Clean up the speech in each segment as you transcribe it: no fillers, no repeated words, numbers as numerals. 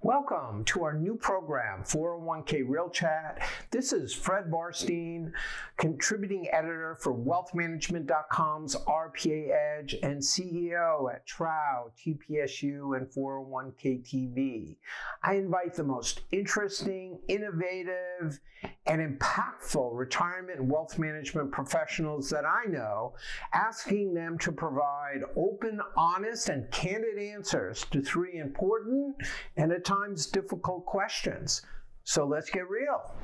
Welcome to our new program, 401k Real Chat. This is Fred Barstein, contributing editor for wealthmanagement.com's RPA Edge and CEO at TROW, TPSU, and 401k TV. I invite the most interesting, innovative, and impactful retirement and wealth management professionals that I know, asking them to provide open, honest, and candid answers to three important and at times difficult questions. So let's get real.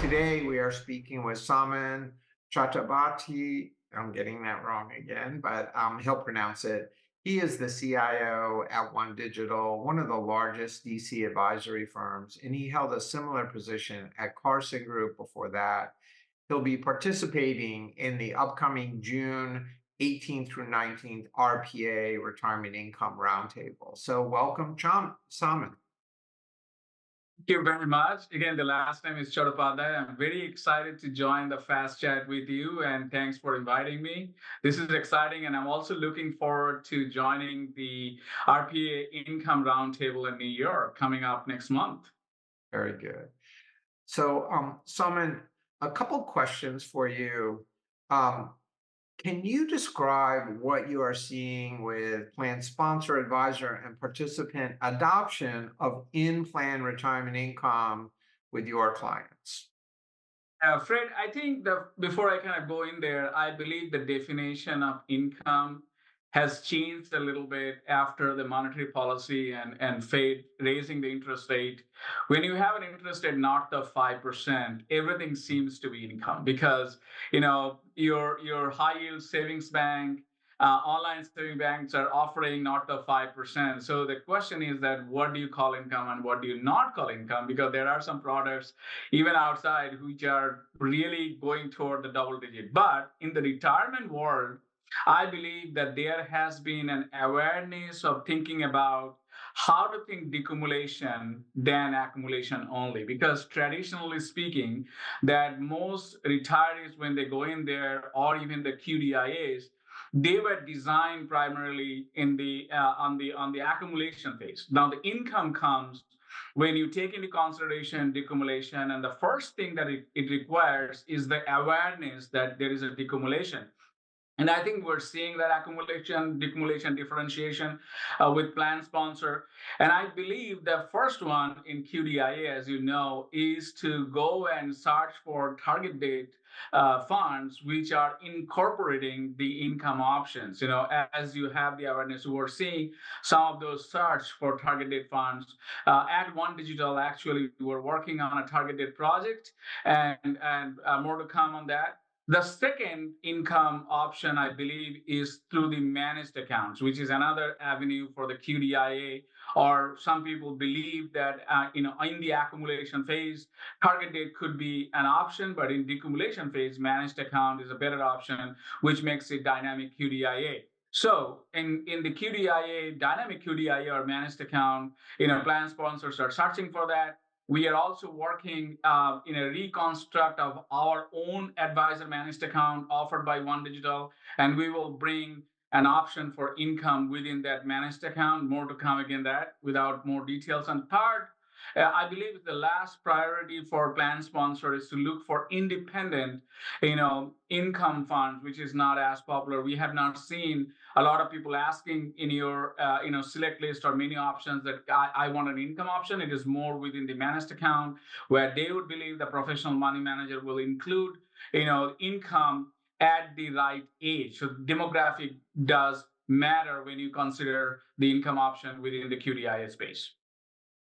Today we are speaking with Saumen Chattppadhyay. I'm getting that wrong again, but he'll pronounce it. He is the CIO at OneDigital, one of the largest DC advisory firms, and he held a similar position at Carson Group before that. He'll be participating in the upcoming June 18th through 19th RPA Retirement Income Roundtable. So welcome, Saumen. Thank you very much. Again, the last name is Chattppadhyay. I'm very excited to join the Fast Chat with you, and thanks for inviting me. This is exciting, and I'm also looking forward to joining the RPA Income Roundtable in New York coming up next month. Very good. So, Saumen, a couple questions for you. Can you describe what you are seeing with plan sponsor, advisor, and participant adoption of in-plan retirement income with your clients? Fred, I think before I kind of go in there, I believe the definition of income has changed a little bit after the monetary policy and Fed raising the interest rate. When you have an interest rate north of 5%, everything seems to be income because your high yield savings bank, online saving banks are offering north of 5%. So the question is that what do you call income and what do you not call income? Because there are some products even outside which are really going toward the double digit. But in the retirement world, I believe that there has been an awareness of thinking about how to think decumulation than accumulation only. Because traditionally speaking, that most retirees, when they go in there, or even the QDIAs, they were designed primarily in the on the accumulation phase. Now the income comes when you take into consideration decumulation, and the first thing that it requires is the awareness that there is a decumulation. And I think we're seeing that accumulation, decumulation differentiation with plan sponsor. And I believe the first one in QDIA, as you know, is to go and search for target date funds which are incorporating the income options. As you have the awareness, we're seeing some of those search for target date funds. At OneDigital, actually, we're working on a target date project and more to come on that. The second income option, I believe, is through the managed accounts, which is another avenue for the QDIA, or some people believe that in the accumulation phase, target date could be an option, but in decumulation phase, managed account is a better option, which makes it dynamic QDIA. So in the QDIA, dynamic QDIA or managed account, plan sponsors are searching for that. We are also working in a reconstruct of our own advisor managed account offered by OneDigital, and we will bring an option for income within that managed account. More to come again that without more details. And third, I believe the last priority for plan sponsor is to look for independent, income funds, which is not as popular. We have not seen a lot of people asking in your, select list or many options that I want an income option. It is more within the managed account where they would believe the professional money manager will include, income at the right age. So demographic does matter when you consider the income option within the QDIA space.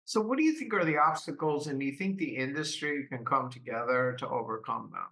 So what do you think are the obstacles, and do you think the industry can come together to overcome them?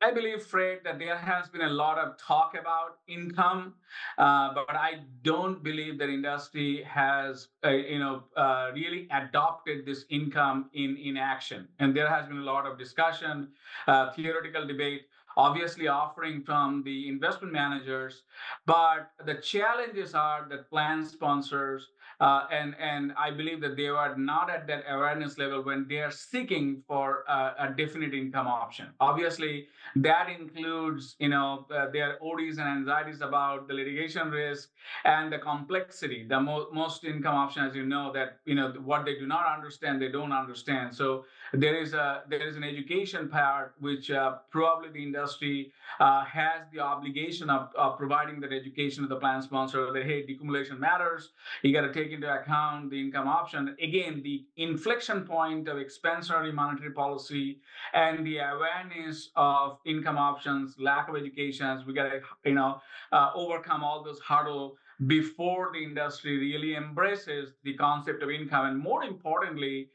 I believe, Fred, that there has been a lot of talk about income, but I don't believe that industry has, really adopted this income in action. And there has been a lot of discussion, theoretical debate, obviously offering from the investment managers. But the challenges are that plan sponsors and I believe that they are not at that awareness level when they are seeking for a definite income option. Obviously, that includes their ODs and anxieties about the litigation risk and the complexity. The most income option, as you know, that what they do not understand, they don't understand. So there is an education part which probably the industry has the obligation of providing that education to the plan sponsor that, hey, decumulation matters. You got to take into account the income option. Again, the inflection point of expansionary monetary policy and the awareness of income options, lack of education, we got to overcome all those hurdles before the industry really embraces the concept of income, and more importantly,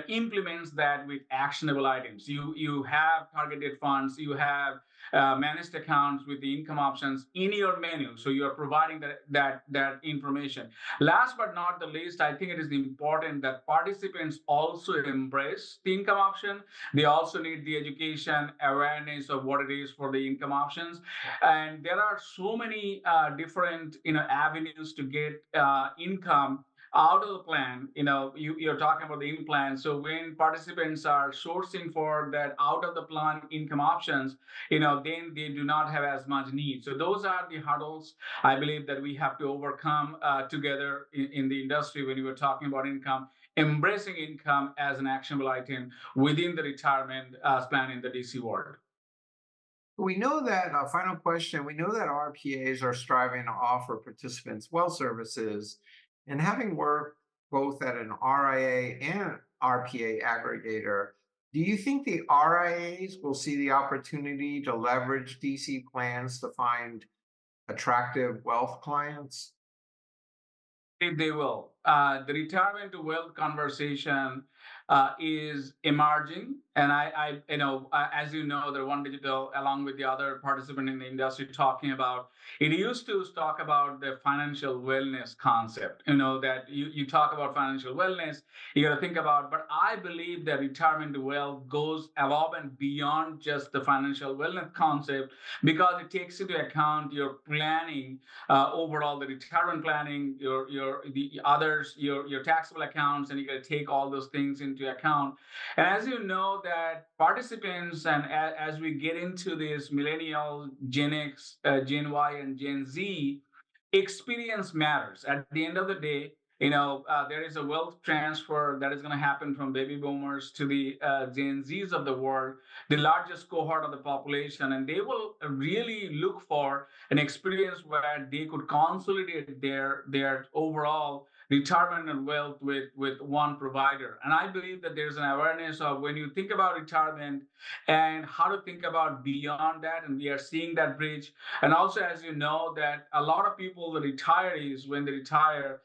implements that with actionable items. You have targeted funds, you have managed accounts with the income options in your menu, so you are providing that information. Last but not the least, I think it is important that participants also embrace the income option. They also need the education, awareness of what it is for the income options, and there are so many different avenues to get income out of the plan. You're talking about the in plan. So when participants are sourcing for that out of the plan income options, then they do not have as much need. So those are the hurdles I believe that we have to overcome together in the industry when we were talking about income, embracing income as an actionable item within the retirement plan in the DC world. We know that, final question, we know that RPAs are striving to offer participants wealth services, and having worked both at an RIA and RPA aggregator, do you think the RIAs will see the opportunity to leverage DC plans to find attractive wealth clients? They will. The retirement to wealth conversation is emerging, and as you know, the OneDigital, along with the other participant in the industry, talking about it. Used to talk about the financial wellness concept. That you talk about financial wellness, you got to think about. But I believe that retirement to wealth goes above and beyond just the financial wellness concept, because it takes into account your planning, overall the retirement planning, the others, your taxable accounts, and you got to take all those things into account. And as you know, that participants, and as we get into this millennial, Gen X, Gen Y, and Gen Z, experience matters. At the end of the day, there is a wealth transfer that is going to happen from baby boomers to the Gen Zs of the world, the largest cohort of the population, and they will really look for an experience where they could consolidate their overall retirement and wealth with one provider. And I believe that there's an awareness of when you think about retirement and how to think about beyond that, and we are seeing that bridge. And also, as you know, that a lot of people, the retirees, when they retire,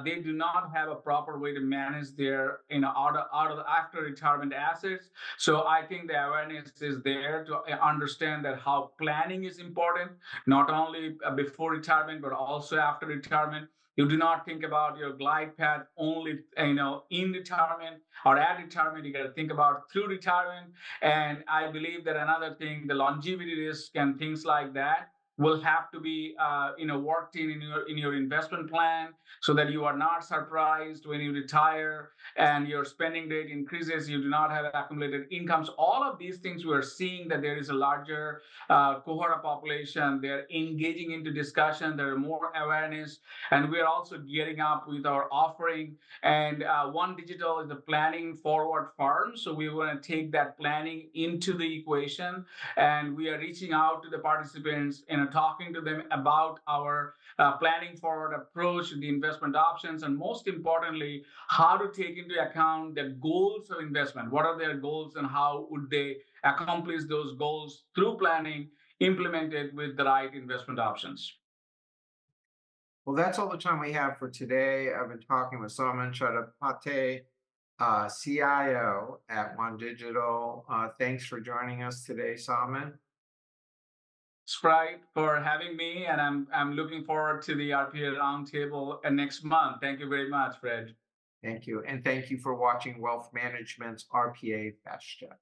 they do not have a proper way to manage their out of the after retirement assets. So I think the awareness is there to understand that how planning is important, not only before retirement but also after retirement. You do not think about your glide path only in retirement or at retirement. You got to think about through retirement. And I believe that another thing, the longevity risk and things like that, will have to be worked in your investment plan, so that you are not surprised when you retire and your spending rate increases, you do not have accumulated incomes. All of these things, we are seeing that there is a larger cohort of population. They're engaging into discussion, there are more awareness, and we are also gearing up with our offering. And OneDigital is a planning forward firm, so we want to take that planning into the equation, and we are reaching out to the participants and talking to them about our planning forward approach, the investment options, and most importantly, how to take into account the goals of investment. What are their goals, and how would they accomplish those goals through planning, implemented with the right investment options? Well, that's all the time we have for today. I've been talking with Saumen Chattppadhyay, CIO at OneDigital. Thanks for joining us today, Saumen. Sprite, for having me, and I'm looking forward to the RPA roundtable next month. Thank you very much, Fred. Thank you, and thank you for watching Wealth Management's RPA Fast Chat.